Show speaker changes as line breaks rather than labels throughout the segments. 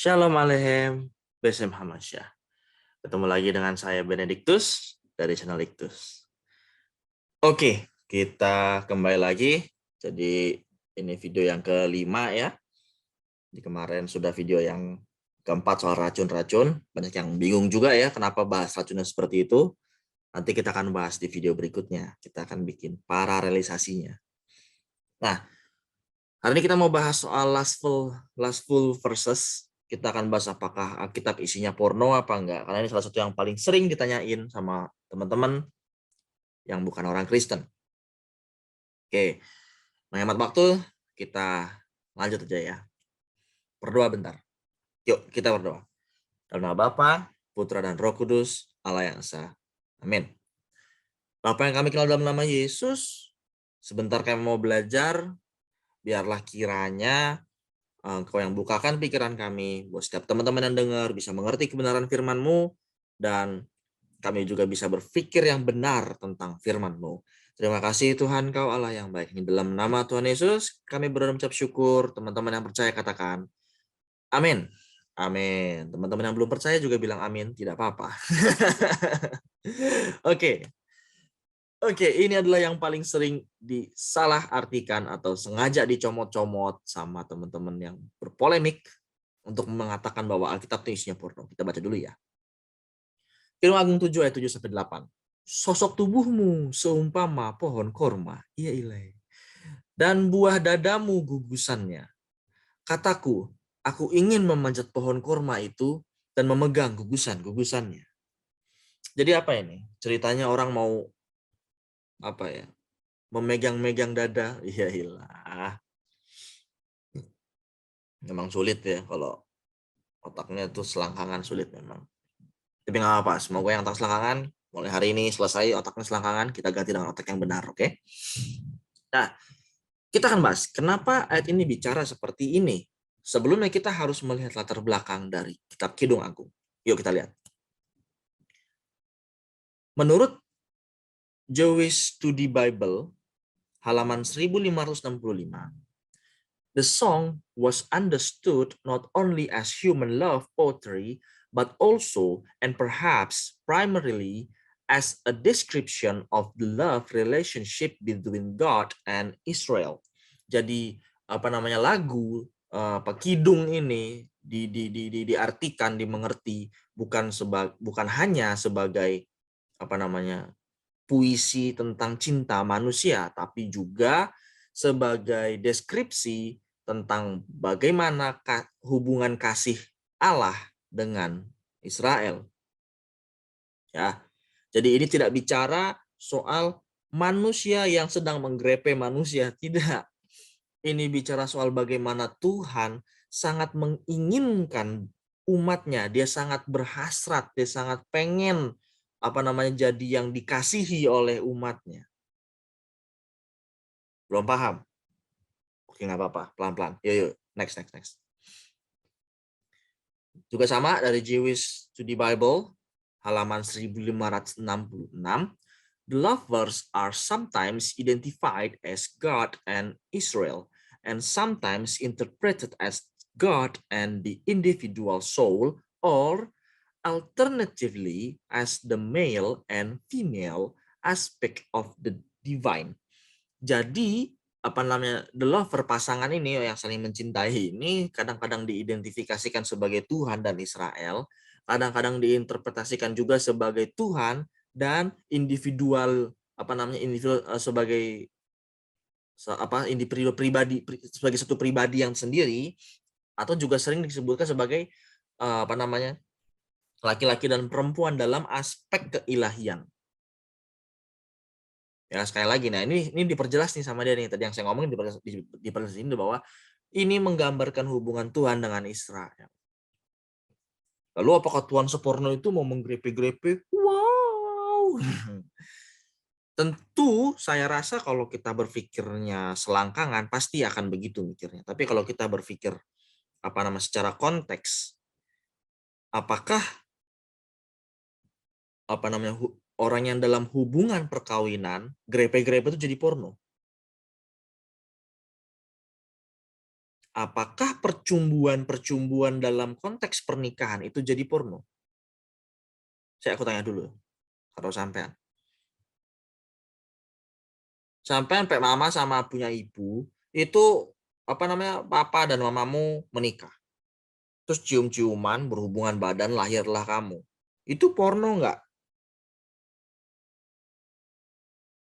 Shalom Alehem, Besem Hamasya. Ketemu lagi dengan saya Benedictus dari channel Ictus. Oke, kita kembali lagi. Jadi ini video yang kelima ya. Di kemarin sudah video yang keempat soal racun-racun. Banyak yang bingung juga ya kenapa bahas racunnya seperti itu. Nanti kita akan bahas di video berikutnya. Kita akan bikin paralelisasinya. Nah, hari ini kita mau bahas soal lustful verses. Kita akan bahas apakah Alkitab isinya porno apa enggak. Karena ini salah satu yang paling sering ditanyain sama teman-teman yang bukan orang Kristen. Oke, menghemat waktu, kita lanjut aja ya. Berdoa bentar. Yuk, kita berdoa. Dalam nama Bapa, Putra, dan Roh Kudus, Allah yang Esa. Amin. Bapa yang kami kenal dalam nama Yesus, sebentar kami mau belajar, biarlah kiranya Engkau yang bukakan pikiran kami, buat setiap teman-teman yang dengar bisa mengerti kebenaran firman-Mu, dan kami juga bisa berpikir yang benar tentang firman-Mu. Terima kasih Tuhan, Kau Allah yang baik. Ini dalam nama Tuhan Yesus, kami berdoa mengucap syukur. Teman-teman yang percaya katakan, amin. Amin. Teman-teman yang belum percaya juga bilang amin, tidak apa-apa. Oke. Oke, ini adalah yang paling sering disalahartikan atau sengaja dicomot-comot sama teman-teman yang berpolemik untuk mengatakan bahwa Alkitab itu isinya porno. Kita baca dulu ya. Firman Agung 7 ayat 7-8. Sosok tubuhmu seumpama pohon korma, iya ilai. Dan buah dadamu gugusannya. Kataku, aku ingin memanjat pohon korma itu dan memegang gugusan-gugusannya. Jadi apa ini? Ceritanya orang mau apa ya? Memegang-megang dada, iya ilah. Memang sulit ya kalau otaknya tuh selangkangan, sulit memang. Tapi nggak apa-apa, semoga yang otak selangkangan mulai hari ini selesai otaknya selangkangan, kita ganti dengan otak yang benar, oke? Nah, kita akan bahas kenapa ayat ini bicara seperti ini. Sebelumnya kita harus melihat latar belakang dari kitab Kidung Agung. Yuk kita lihat. Menurut Jewish Study Bible, halaman 1565, the song was understood not only as human love poetry, but also and perhaps primarily as a description of the love relationship between God and Israel. Jadi lagu kidung ini diartikan, dimengerti bukan hanya sebagai puisi tentang cinta manusia, tapi juga sebagai deskripsi tentang bagaimana hubungan kasih Allah dengan Israel. Ya. Jadi ini tidak bicara soal manusia yang sedang menggrepe manusia, tidak. Ini bicara soal bagaimana Tuhan sangat menginginkan umatnya, dia sangat berhasrat, dia sangat pengen jadi yang dikasihi oleh umatnya. Belum paham? Oke, nggak apa-apa, pelan-pelan. Yuk, next. Juga sama dari Jewish to the Bible, halaman 1566. The lovers are sometimes identified as God and Israel, and sometimes interpreted as God and the individual soul, or alternatively as the male and female aspect of the divine. Jadi the lover pasangan ini yang saling mencintai ini kadang-kadang diidentifikasikan sebagai Tuhan dan Israel, kadang-kadang diinterpretasikan juga sebagai Tuhan dan individual individu sebagai individu pribadi sebagai satu pribadi yang sendiri, atau juga sering disebutkan sebagai laki-laki dan perempuan dalam aspek keilahian. Ya, sekali lagi, nah ini diperjelas nih sama dia nih, tadi yang saya ngomongin diperjelas ini bahwa ini menggambarkan hubungan Tuhan dengan Israel. Lalu apakah Tuhan seporno itu mau menggrepe-grepe? Wow. Tentu saya rasa kalau kita berpikirnya selangkangan pasti akan begitu mikirnya. Tapi kalau kita berpikir secara konteks, apakah orang yang dalam hubungan perkawinan grepe-grepe itu jadi porno? Apakah percumbuan dalam konteks pernikahan itu jadi porno? Aku tanya dulu. Kalau sampean. Sampean sampai mama sama punya ibu, itu papa dan mamamu menikah. Terus cium-ciuman, berhubungan badan, lahirlah kamu. Itu porno nggak?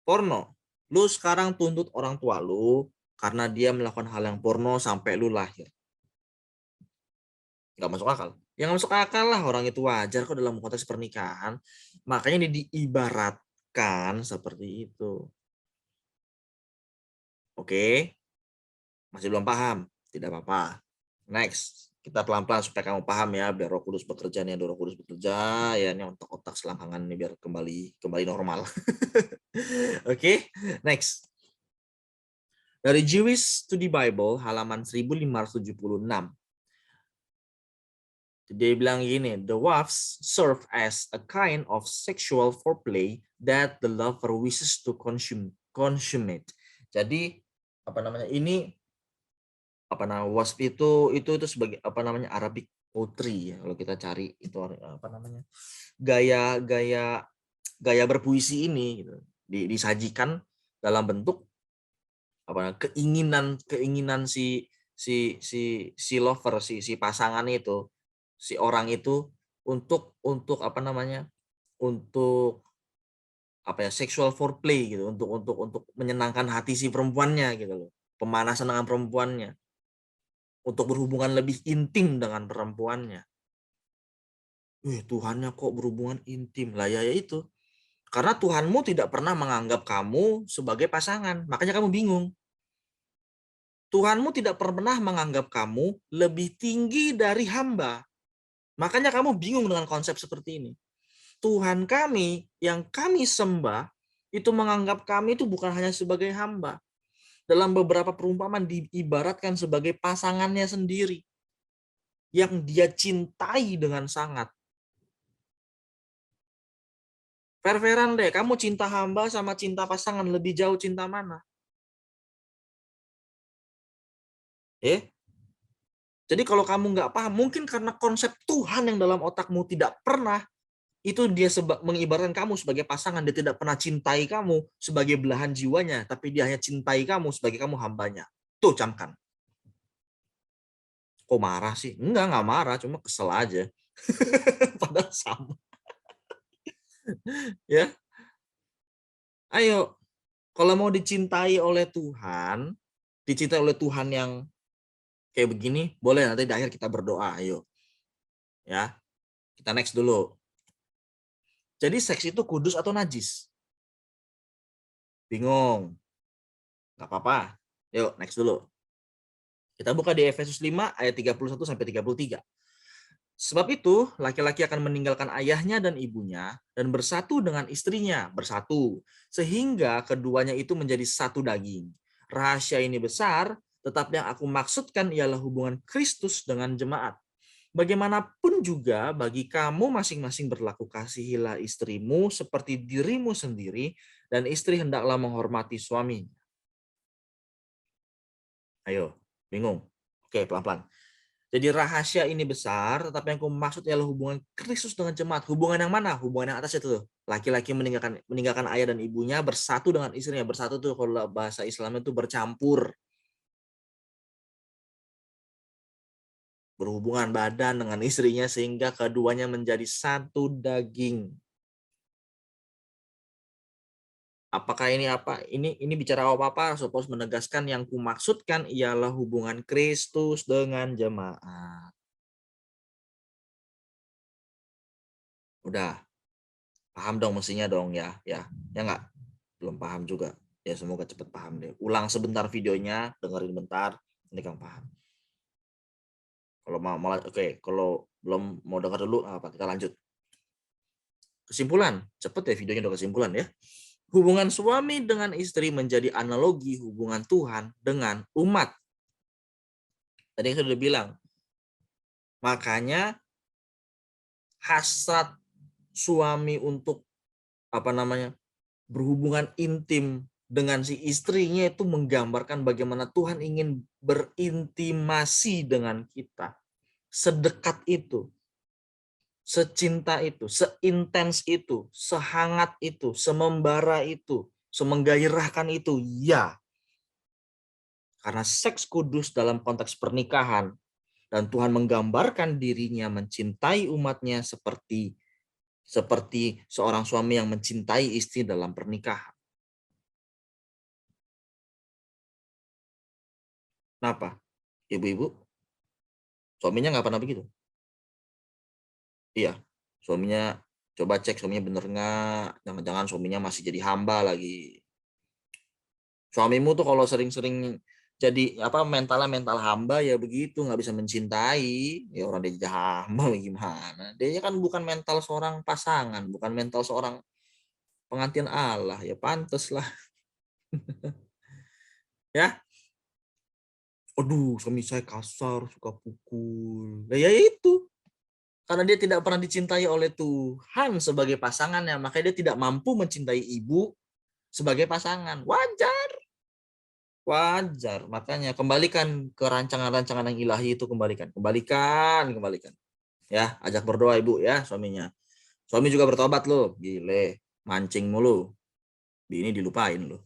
Porno. Lu sekarang tuntut orang tua lu karena dia melakukan hal yang porno sampai lu lahir. Nggak masuk akal. Yang masuk akal lah, orang itu wajar kok dalam konteks pernikahan. Makanya diibaratkan seperti itu. Oke, masih belum paham? Tidak apa-apa. Next, kita pelan-pelan supaya kamu paham ya, biar Roh Kudus bekerja nih, Roh Kudus bekerja ya, ini otak-otak selangkangan nih biar kembali normal. Oke, next. Dari Jewish to the Bible halaman 1576. Dia bilang gini, the wives serve as a kind of sexual foreplay that the lover wishes to consummate. Jadi ini wasp itu sebagai Arabic poetry ya, kalau kita cari itu gaya berpuisi ini gitu, disajikan dalam bentuk keinginan si lover, si pasangan itu, si orang itu untuk sexual foreplay gitu, untuk menyenangkan hati si perempuannya gitu loh, pemanasan dengan perempuannya, untuk berhubungan lebih intim dengan perempuannya. Tuhannya kok berhubungan intim lah ya itu. Karena Tuhanmu tidak pernah menganggap kamu sebagai pasangan, makanya kamu bingung. Tuhanmu tidak pernah menganggap kamu lebih tinggi dari hamba. Makanya kamu bingung dengan konsep seperti ini. Tuhan kami yang kami sembah itu menganggap kami itu bukan hanya sebagai hamba. Dalam beberapa perumpamaan diibaratkan sebagai pasangannya sendiri yang dia cintai dengan sangat. Fair-fairan deh, kamu cinta hamba sama cinta pasangan, lebih jauh cinta mana? Jadi kalau kamu nggak paham, mungkin karena konsep Tuhan yang dalam otakmu tidak pernah, itu dia mengibaratkan kamu sebagai pasangan, dia tidak pernah cintai kamu sebagai belahan jiwanya, tapi dia hanya cintai kamu sebagai kamu hambanya. Tuh, camkan. Kok marah sih? Nggak marah, cuma kesel aja. Padahal sama. Ya, ayo, kalau mau dicintai oleh Tuhan, dicintai oleh Tuhan yang kayak begini, boleh nanti di akhir kita berdoa, ayo. Ya, kita next dulu. Jadi seks itu kudus atau najis? Bingung? Nggak apa-apa. Yuk, next dulu. Kita buka di Efesus 5 ayat 31 sampai 33. Sebab itu, laki-laki akan meninggalkan ayahnya dan ibunya dan bersatu dengan istrinya, bersatu, sehingga keduanya itu menjadi satu daging. Rahasia ini besar, tetapi yang aku maksudkan ialah hubungan Kristus dengan jemaat. Bagaimanapun juga bagi kamu masing-masing berlaku, kasihilah istrimu seperti dirimu sendiri, dan istri hendaklah menghormati suami. Ayo, bingung? Oke, pelan-pelan. Jadi rahasia ini besar, tetapi yang aku maksud adalah hubungan Kristus dengan jemaat. Hubungan yang mana? Hubungan yang atas itu. Laki-laki meninggalkan ayah dan ibunya, bersatu dengan istrinya. Bersatu tuh kalau bahasa Islam itu bercampur. Berhubungan badan dengan istrinya sehingga keduanya menjadi satu daging. Apakah ini apa? Ini bicara apa? Supaya menegaskan yang kumaksudkan ialah hubungan Kristus dengan jemaat. Udah paham dong mestinya dong ya nggak? Belum paham juga. Ya semoga cepet paham deh. Ulang sebentar videonya, dengerin bentar, ini kamu paham. Kalau kalau belum mau dengar dulu, apa kita lanjut. Kesimpulan, cepet ya videonya udah kesimpulan ya. Hubungan suami dengan istri menjadi analogi hubungan Tuhan dengan umat. Tadi yang sudah bilang. Makanya hasrat suami untuk berhubungan intim dengan si istrinya itu menggambarkan bagaimana Tuhan ingin berintimasi dengan kita. Sedekat itu, secinta itu, seintens itu, sehangat itu, semembara itu, semenggairahkan itu. Ya, karena seks kudus dalam konteks pernikahan dan Tuhan menggambarkan dirinya mencintai umatnya seperti seorang suami yang mencintai istri dalam pernikahan. Kenapa? Ibu-ibu, suaminya nggak pernah begitu? Iya, suaminya coba cek suaminya bener nggak? Jangan-jangan suaminya masih jadi hamba lagi. Suamimu tuh kalau sering-sering jadi apa mental hamba ya begitu, nggak bisa mencintai. Ya orang dia jadi hamba gimana? Dia kan bukan mental seorang pasangan, bukan mental seorang pengantin Allah. Ya pantes lah. Ya, aduh suami saya kasar, suka pukul. Nah, ya itu. Karena dia tidak pernah dicintai oleh Tuhan sebagai pasangannya, makanya dia tidak mampu mencintai ibu sebagai pasangan. Wajar. Wajar. Makanya kembalikan ke rancangan-rancangan yang ilahi itu, kembalikan. Kembalikan. Ya, ajak berdoa ibu ya suaminya. Suami juga bertobat loh. Gile, mancing mulu. Bini dilupain loh.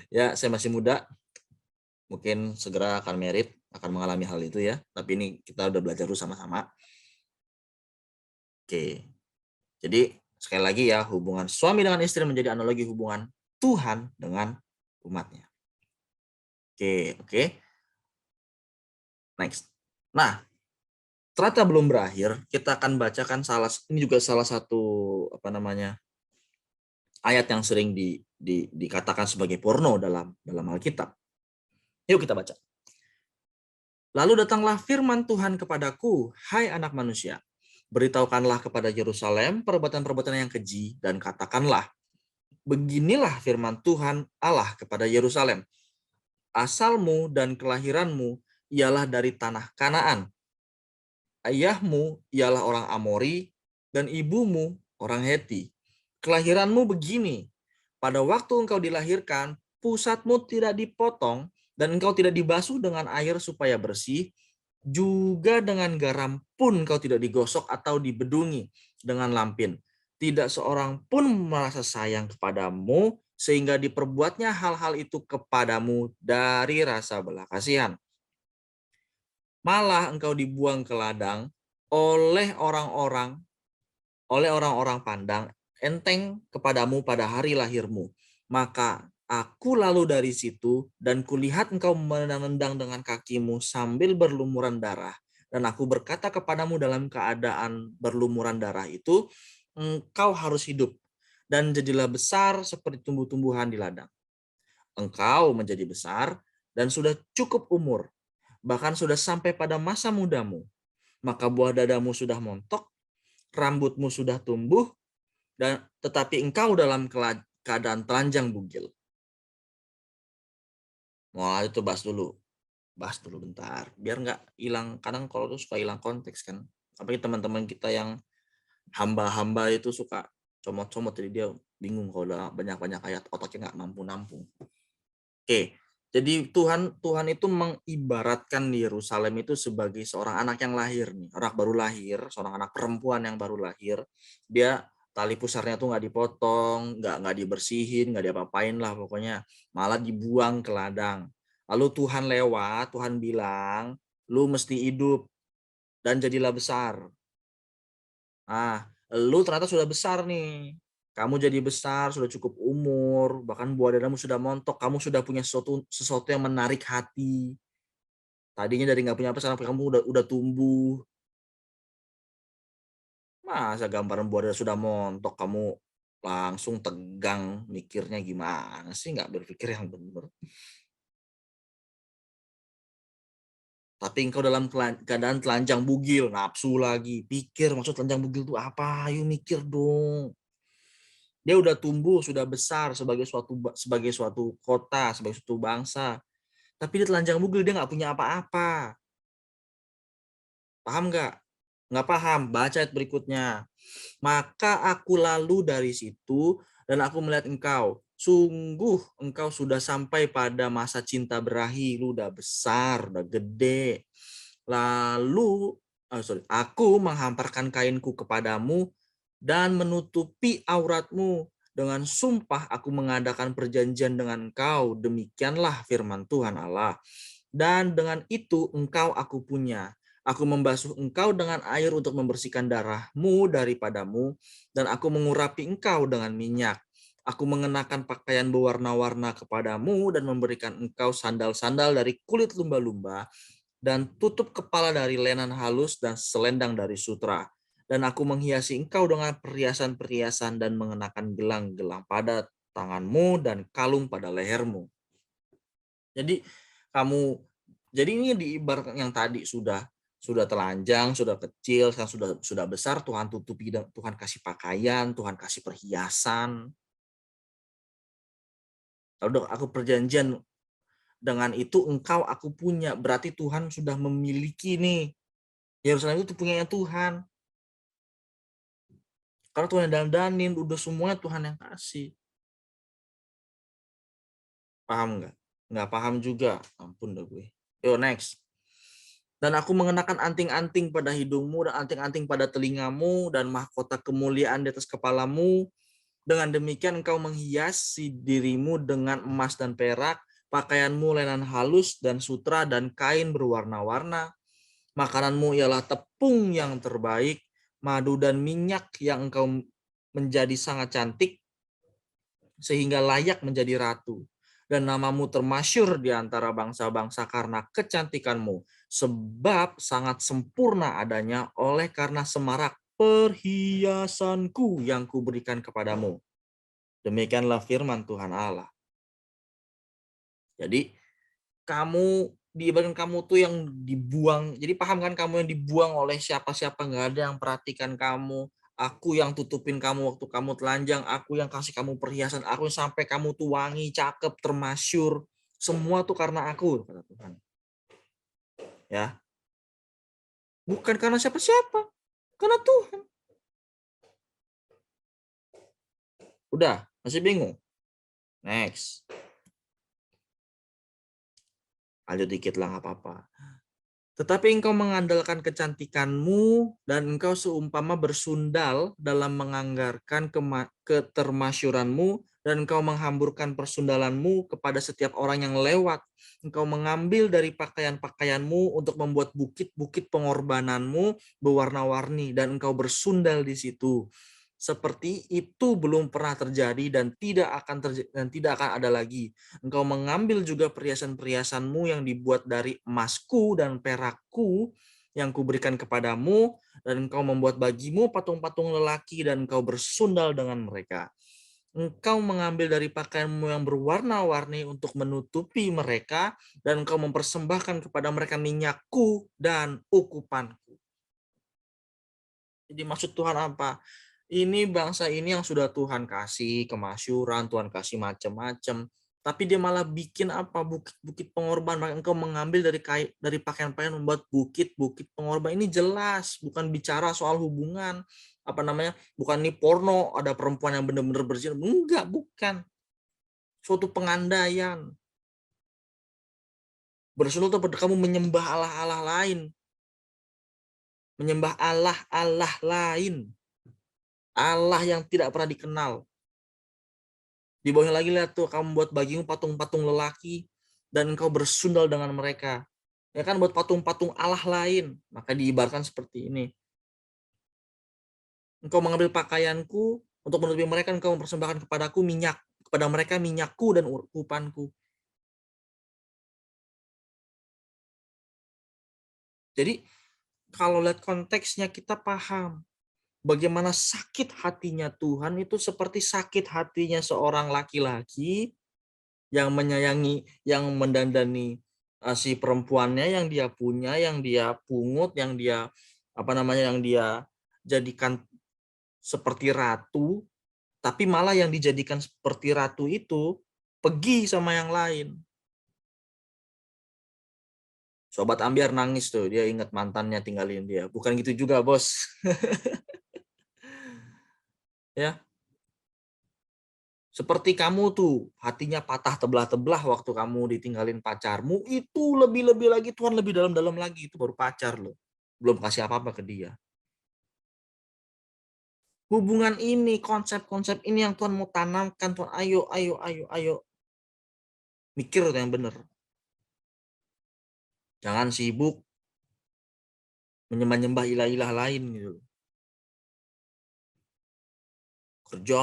Ya, saya masih muda. Mungkin segera akan merit, akan mengalami hal itu ya. Tapi ini kita udah belajar dulu sama-sama. Oke. Jadi sekali lagi ya, hubungan suami dengan istri menjadi analogi hubungan Tuhan dengan umatnya. Oke. Next. Nah, ternyata belum berakhir. Kita akan bacakan ini juga salah satu ayat yang sering dikatakan sebagai porno dalam Alkitab. Yuk kita baca. Lalu datanglah firman Tuhan kepadaku, hai anak manusia, beritahukanlah kepada Yerusalem perbuatan-perbuatan yang keji dan katakanlah, beginilah firman Tuhan Allah kepada Yerusalem. Asalmu dan kelahiranmu ialah dari tanah Kanaan. Ayahmu ialah orang Amori dan ibumu orang Heti. Kelahiranmu begini, pada waktu engkau dilahirkan, pusatmu tidak dipotong dan engkau tidak dibasuh dengan air supaya bersih, juga dengan garam pun engkau tidak digosok atau dibedungi dengan lampin. Tidak seorang pun merasa sayang kepadamu, sehingga diperbuatnya hal-hal itu kepadamu dari rasa belas kasihan. Malah engkau dibuang ke ladang oleh orang-orang pandang, enteng kepadamu pada hari lahirmu. Maka aku lalu dari situ dan kulihat engkau menendang dengan kakimu sambil berlumuran darah. Dan aku berkata kepadamu dalam keadaan berlumuran darah itu, engkau harus hidup dan jadilah besar seperti tumbuh-tumbuhan di ladang. Engkau menjadi besar dan sudah cukup umur, bahkan sudah sampai pada masa mudamu. Maka buah dadamu sudah montok, rambutmu sudah tumbuh, dan tetapi engkau dalam keadaan telanjang bugil. Wah, itu bahas dulu bentar, biar nggak hilang. Kadang kalau itu suka hilang konteks kan. Apalagi teman-teman kita yang hamba-hamba itu suka comot-comot, jadi dia bingung kalau udah banyak-banyak ayat, otaknya nggak mampu nampung. Oke, jadi Tuhan itu mengibaratkan Yerusalem itu sebagai seorang anak yang lahir nih, orang baru lahir, seorang anak perempuan yang baru lahir. Dia tali pusarnya tuh nggak dipotong, nggak dibersihin, nggak diapa-apain lah pokoknya, malah dibuang ke ladang. Lalu Tuhan lewat, Tuhan bilang, lu mesti hidup dan jadilah besar. Ah, lu ternyata sudah besar nih. Kamu jadi besar, sudah cukup umur, bahkan buah dadamu sudah montok, kamu sudah punya sesuatu yang menarik hati. Tadinya dari nggak punya apa, sekarang kamu udah tumbuh. Masa gambaran buah dada sudah montok, kamu langsung tegang, mikirnya gimana sih, nggak berpikir yang benar. Tapi engkau dalam keadaan telanjang bugil, nafsu lagi, pikir maksud telanjang bugil itu apa, ayo mikir dong. Dia udah tumbuh, sudah besar sebagai suatu kota, sebagai suatu bangsa. Tapi dia telanjang bugil, dia nggak punya apa-apa. Paham nggak? Nggak paham, baca ayat berikutnya. Maka aku lalu dari situ Dan aku melihat engkau, sungguh engkau sudah sampai pada masa cinta berahi, lu udah besar, udah gede. Lalu, aku menghamparkan kainku kepadamu dan menutupi auratmu. Dengan sumpah aku mengadakan perjanjian dengan engkau, demikianlah firman Tuhan Allah. Dan dengan itu engkau aku punya. Aku membasuh engkau dengan air untuk membersihkan darahmu daripadamu, dan aku mengurapi engkau dengan minyak. Aku mengenakan pakaian berwarna-warna kepadamu dan memberikan engkau sandal-sandal dari kulit lumba-lumba, dan tutup kepala dari lenan halus dan selendang dari sutra. Dan aku menghiasi engkau dengan perhiasan-perhiasan dan mengenakan gelang-gelang pada tanganmu dan kalung pada lehermu. Jadi kamu, jadi ini diibaratkan yang tadi sudah telanjang, sudah kecil, sekarang sudah besar, Tuhan tutupi, Tuhan kasih pakaian, Tuhan kasih perhiasan. Lalu aku perjanjian dengan itu engkau aku punya, berarti Tuhan sudah memiliki nih. Yerusalem itu punyanya Tuhan. Karena Tuhan yang dandanin, udah semuanya Tuhan yang kasih. Paham nggak? Nggak paham juga. Ampun dah gue. Yo, next. Dan aku mengenakan anting-anting pada hidungmu dan anting-anting pada telingamu dan mahkota kemuliaan di atas kepalamu. Dengan demikian engkau menghiasi dirimu dengan emas dan perak, pakaianmu lenan halus dan sutra dan kain berwarna-warna. Makananmu ialah tepung yang terbaik, madu dan minyak yang engkau menjadi sangat cantik, sehingga layak menjadi ratu. Dan namamu termasyur di antara bangsa-bangsa karena kecantikanmu, sebab sangat sempurna adanya oleh karena semarak perhiasanku yang kuberikan kepadamu. Demikianlah firman Tuhan Allah. Jadi kamu, diibaratkan kamu tuh yang dibuang. Jadi paham kan, kamu yang dibuang oleh siapa-siapa, nggak ada yang perhatikan kamu. Aku yang tutupin kamu waktu kamu telanjang, aku yang kasih kamu perhiasan, aku yang sampai kamu tuh wangi, cakep, termasyur. Semua tuh karena aku, kata Tuhan. Ya. Bukan karena siapa-siapa, karena Tuhan. Udah, masih bingung? Next. Lanjut dikit lah, nggak apa-apa. Tetapi engkau mengandalkan kecantikanmu dan engkau seumpama bersundal dalam menganggarkan ketermasyuranmu, dan engkau menghamburkan persundalanmu kepada setiap orang yang lewat. Engkau mengambil dari pakaian-pakaianmu untuk membuat bukit-bukit pengorbananmu berwarna-warni, dan engkau bersundal di situ. Seperti itu belum pernah terjadi dan tidak akan ada lagi. Engkau mengambil juga perhiasan-perhiasanmu yang dibuat dari emasku dan perakku yang kuberikan kepadamu, dan engkau membuat bagimu patung-patung lelaki dan engkau bersundal dengan mereka. Engkau mengambil dari pakaianmu yang berwarna-warni untuk menutupi mereka, dan engkau mempersembahkan kepada mereka minyakku dan ukupanku. Jadi maksud Tuhan apa? Ini bangsa ini yang sudah Tuhan kasih kemasyuran, Tuhan kasih macam-macam, tapi dia malah bikin apa? Bukit-bukit pengorban. Maka engkau mengambil dari pakaian-pakaian membuat bukit-bukit pengorban. Ini jelas bukan bicara soal hubungan, apa namanya? Bukan nih porno, ada perempuan yang benar-benar berzina. Enggak, bukan. Suatu pengandaian. Bersundul itu kamu menyembah Allah-Allah lain. Menyembah Allah-Allah lain. Allah yang tidak pernah dikenal. Di bawahnya lagi lihat tuh, kamu buat bagimu patung-patung lelaki dan engkau bersundal dengan mereka. Ya kan, buat patung-patung Allah lain. Maka diibaratkan seperti ini. Engkau mengambil pakaianku untuk menutupi mereka, engkau mempersembahkan kepadaku minyak, kepada mereka minyakku dan ukupanku. Jadi kalau lihat konteksnya kita paham bagaimana sakit hatinya Tuhan itu seperti sakit hatinya seorang laki-laki yang menyayangi, yang mendandani si perempuannya yang dia punya, yang dia pungut, yang dia yang dia jadikan seperti ratu, tapi malah yang dijadikan seperti ratu itu pergi sama yang lain. Sobat Ambiar nangis tuh, dia ingat mantannya tinggalin dia. Bukan gitu juga, Bos. Ya. Seperti kamu tuh, hatinya patah tebelah-tebelah waktu kamu ditinggalin pacarmu, itu lebih-lebih lagi, Tuhan lebih dalam-dalam lagi, itu baru pacar loh. Belum kasih apa-apa ke dia. Hubungan ini, konsep-konsep ini yang Tuhan mau tanamkan, Tuhan. Ayo, ayo, ayo, ayo. Mikir yang benar. Jangan sibuk menyembah-nyembah ilah-ilah lain gitu. Kerja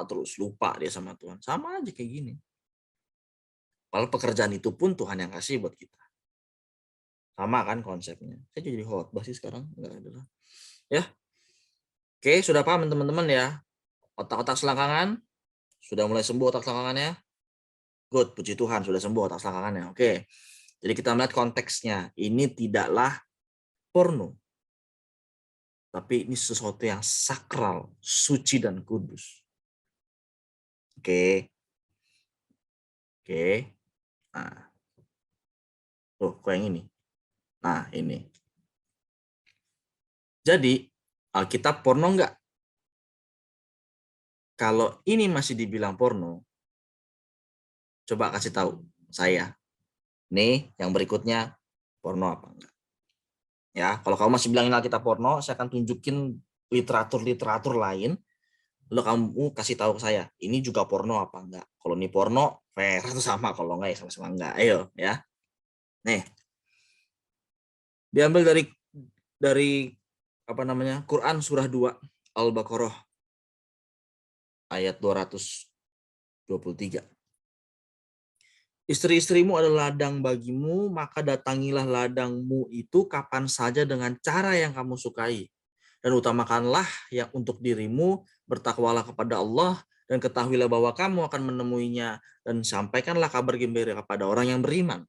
terus lupa dia sama Tuhan. Sama aja kayak gini. Kalau pekerjaan itu pun Tuhan yang kasih buat kita. Sama kan konsepnya. Saya jadi khotbah sih sekarang. Enggak ada lah. Ya. Oke, sudah paham teman-teman ya. Otak-otak selangkangan sudah mulai sembuh otak selangkangannya. Good, puji Tuhan sudah sembuh otak selangkangannya. Oke. Jadi kita melihat konteksnya. Ini tidaklah porno. Tapi ini sesuatu yang sakral, suci dan kudus. Oke. Oke. Nah. Tuh, kok yang ini? Nah, ini. Jadi, Alkitab porno enggak? Kalau ini masih dibilang porno, coba kasih tahu saya. Nih, yang berikutnya porno apa enggak? Ya, kalau kamu masih bilangin Alkitab porno, saya akan tunjukin literatur-literatur lain. Lalu kamu kasih tahu ke saya, ini juga porno apa enggak? Kalau ini porno, fair itu sama. Kalau enggak ya sama-sama enggak. Ayo, ya. Nih, diambil dari apa namanya? Quran surah 2 Al-Baqarah ayat 223. Istri-istrimu adalah ladang bagimu, maka datangilah ladangmu itu kapan saja dengan cara yang kamu sukai. Dan utamakanlah yang untuk dirimu, bertakwalah kepada Allah, dan ketahuilah bahwa kamu akan menemuinya, dan sampaikanlah kabar gembira kepada orang yang beriman.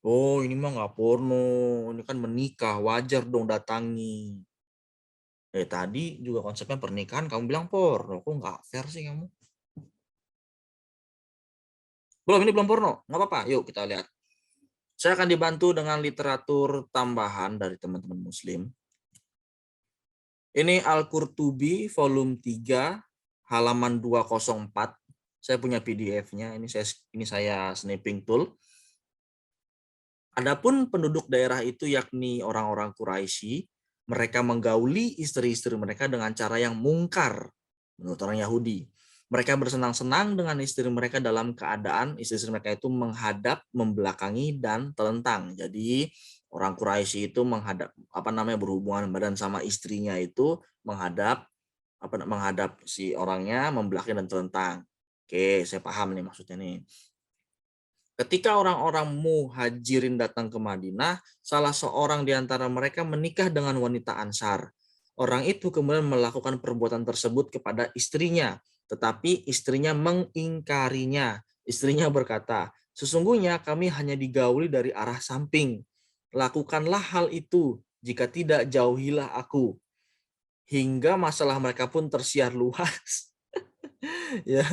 Oh, ini mah nggak porno, ini kan menikah, wajar dong datangi. Tadi juga konsepnya pernikahan, kamu bilang porno, kok nggak fair sih kamu? Belum, ini belum porno, nggak apa-apa, yuk kita lihat. Saya akan dibantu dengan literatur tambahan dari teman-teman muslim. Ini Al-Qurtubi volume 3 halaman 204. Saya punya PDF-nya, ini saya snapping tool. Adapun penduduk daerah itu yakni orang-orang Quraisy, mereka menggauli istri-istri mereka dengan cara yang mungkar menurut orang Yahudi. Mereka bersenang-senang dengan istri mereka dalam keadaan istri-istri mereka itu menghadap, membelakangi, dan telentang. Jadi orang Quraisy itu berhubungan badan sama istrinya itu menghadap si orangnya, membelakangi dan telentang. Oke, saya paham nih maksudnya nih. Ketika orang-orang Muhajirin datang ke Madinah, salah seorang di antara mereka menikah dengan wanita Ansar. Orang itu kemudian melakukan perbuatan tersebut kepada istrinya, tetapi istrinya mengingkarinya. Istrinya berkata, "Sesungguhnya kami hanya digauli dari arah samping. Lakukanlah hal itu, jika tidak jauhilah aku." Hingga masalah mereka pun tersiar luas. Ya.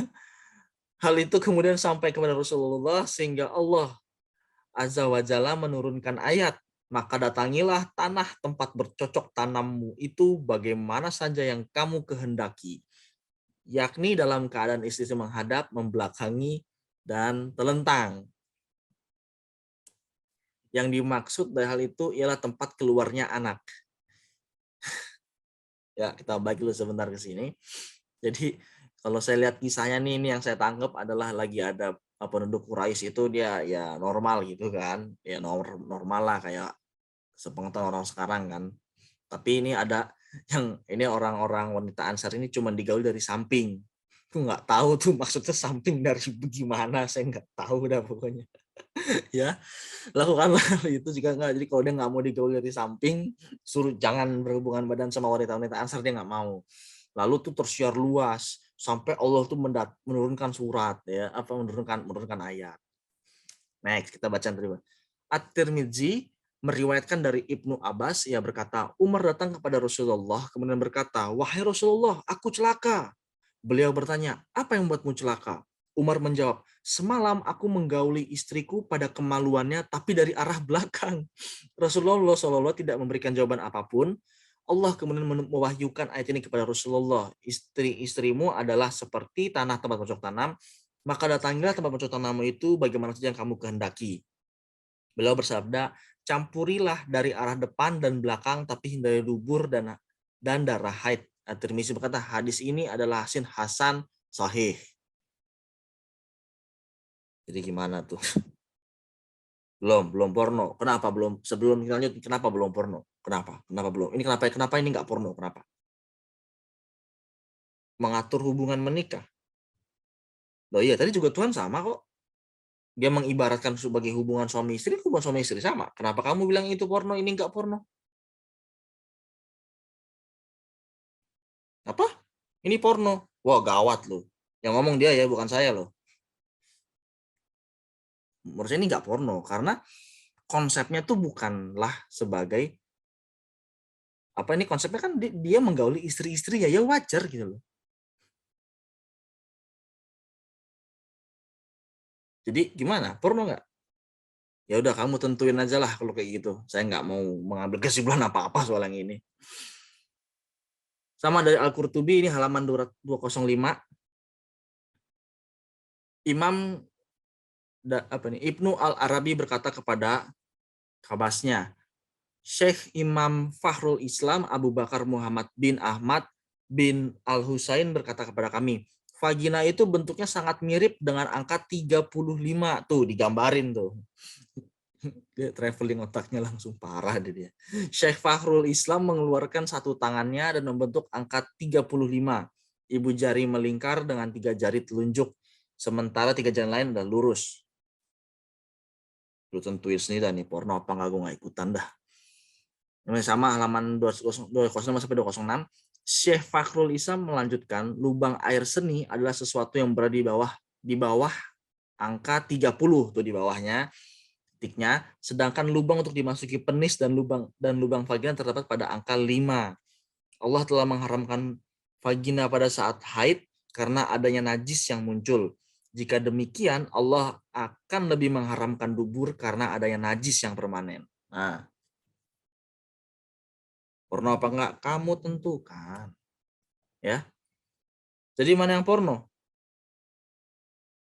Hal itu kemudian sampai kepada Rasulullah sehingga Allah Azza wa Jalla menurunkan ayat, maka datangilah tanah tempat bercocok tanammu itu bagaimana saja yang kamu kehendaki, yakni dalam keadaan istri menghadap, membelakangi, dan telentang. Yang dimaksud dari hal itu ialah tempat keluarnya anak. Ya, kita balik dulu sebentar ke sini. Jadi kalau saya lihat kisahnya nih, ini yang saya tangkap adalah lagi ada penduduk Quraisy itu dia ya normal gitu kan, ya normal lah kayak sepengetahuan orang sekarang kan. Tapi ini ada yang ini orang-orang wanita Ansar ini cuma digauli dari samping. Aku nggak tahu tuh maksudnya samping dari gimana, saya nggak tahu dah pokoknya. Ya, lakukanlah itu jika nggak. Jadi kalau dia nggak mau digauli dari samping, suruh jangan berhubungan badan sama wanita-wanita Ansar, dia nggak mau. Lalu tuh tersiar luas sampai Allah tuh menurunkan surat ya, menurunkan ayat. Next kita baca terima. At-Tirmidzi meriwayatkan dari Ibnu Abbas, ia berkata, Umar datang kepada Rasulullah kemudian berkata, "Wahai Rasulullah, aku celaka." Beliau bertanya, "Apa yang membuatmu celaka?" Umar menjawab, "Semalam aku menggauli istriku pada kemaluannya tapi dari arah belakang." Rasulullah SAW tidak memberikan jawaban apapun. Allah kemudian mewahyukan ayat ini kepada Rasulullah, istri-istrimu adalah seperti tanah tempat bercocok tanam, maka datangilah tempat bercocok tanammu itu bagaimana saja yang kamu kehendaki. Beliau bersabda, campurilah dari arah depan dan belakang, tapi hindari dubur dan darah haid. At-Tirmizi berkata, hadis ini adalah hasan sahih. Jadi gimana tuh? Belum porno. Kenapa belum? Sebelum lanjut, kenapa belum porno? Kenapa belum? Ini kenapa ini nggak porno? Kenapa? Mengatur hubungan menikah. Loh iya, tadi juga Tuhan sama kok. Dia mengibaratkan sebagai hubungan suami istri sama. Kenapa kamu bilang itu porno, ini nggak porno? Apa? Ini porno. Wah, gawat loh. Yang ngomong dia ya, bukan saya loh. Menurut saya ini nggak porno, karena konsepnya tuh bukanlah sebagai apa, ini konsepnya kan dia menggauli istri-istri ya wajar gitu loh. Jadi gimana? Porno nggak? Ya udah kamu tentuin aja lah kalau kayak gitu. Saya nggak mau mengambil kesimpulan apa-apa soal yang ini. Sama dari Al-Qurtubi, ini halaman 205. Imam Ibnu Al-Arabi berkata kepada kabasnya, Syekh Imam Fakhrul Islam Abu Bakar Muhammad bin Ahmad bin Al-Husain berkata kepada kami, vagina itu bentuknya sangat mirip dengan angka 35. Tuh digambarin tuh. Dia traveling otaknya langsung parah dia. Syekh Fakhrul Islam mengeluarkan satu tangannya dan membentuk angka 35. Ibu jari melingkar dengan 3 jari telunjuk, sementara 3 jari lain udah lurus. Lu tentuin sendiri dah nih, porno apa nggak, gue nggak ikutan dah. Ini sama halaman 205 sampai 206. Syekh Fakhrul Islam melanjutkan, lubang air seni adalah sesuatu yang berada di bawah angka 30 tuh di bawahnya titiknya, sedangkan lubang untuk dimasuki penis dan lubang vagina terdapat pada angka 5. Allah telah mengharamkan vagina pada saat haid karena adanya najis yang muncul. Jika demikian, Allah akan lebih mengharamkan dubur karena adanya najis yang permanen. Nah, porno apa enggak? Kamu tentukan. Ya. Jadi mana yang porno?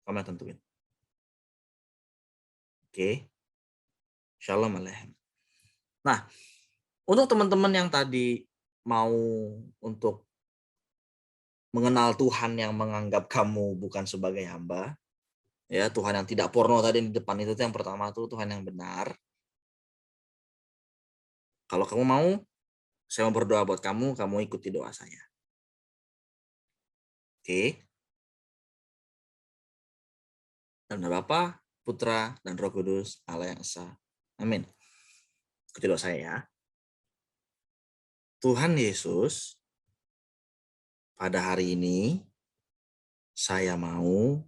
Kamu yang tentuin. Oke. Shalom alaikum. Nah, untuk teman-teman yang tadi mau untuk mengenal Tuhan yang menganggap kamu bukan sebagai hamba, ya Tuhan yang tidak porno tadi di depan itu yang pertama tuh Tuhan yang benar. Kalau kamu mau, saya mau berdoa buat kamu ikuti doa saya. Oke. Dalam nama Bapa, Putra, dan Roh Kudus, Allah yang Esa. Amin. Ikuti doa saya ya. Tuhan Yesus, pada hari ini saya mau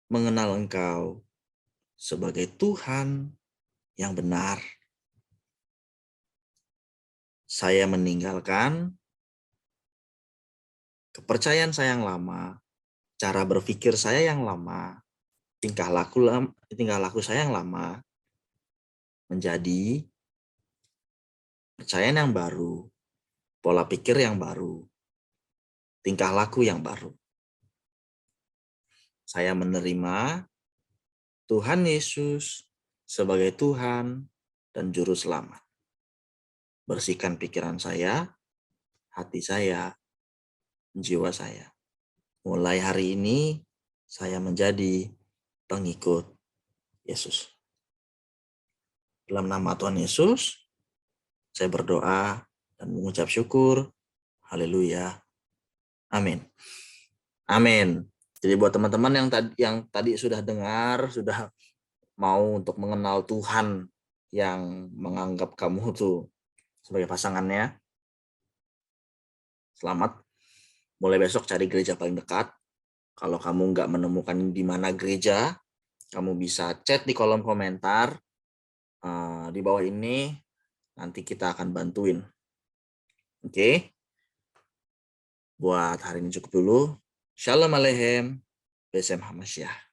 mengenal Engkau sebagai Tuhan yang benar. Saya meninggalkan kepercayaan saya yang lama, cara berpikir saya yang lama, tingkah laku saya yang lama, menjadi kepercayaan yang baru, pola pikir yang baru, tingkah laku yang baru. Saya menerima Tuhan Yesus sebagai Tuhan dan Juru Selamat. Bersihkan pikiran saya, hati saya, jiwa saya. Mulai hari ini, saya menjadi pengikut Yesus. Dalam nama Tuhan Yesus, saya berdoa dan mengucap syukur. Haleluya. Amin. Amin. Jadi buat teman-teman yang tadi sudah dengar, sudah mau untuk mengenal Tuhan yang menganggap kamu tuh sebagai pasangannya, selamat. Mulai besok cari gereja paling dekat. Kalau kamu nggak menemukan di mana gereja, kamu bisa chat di kolom komentar di bawah ini. Nanti kita akan bantuin. Oke? Buat hari ini cukup dulu. Shalom Aleichem. Besem Hamasyah.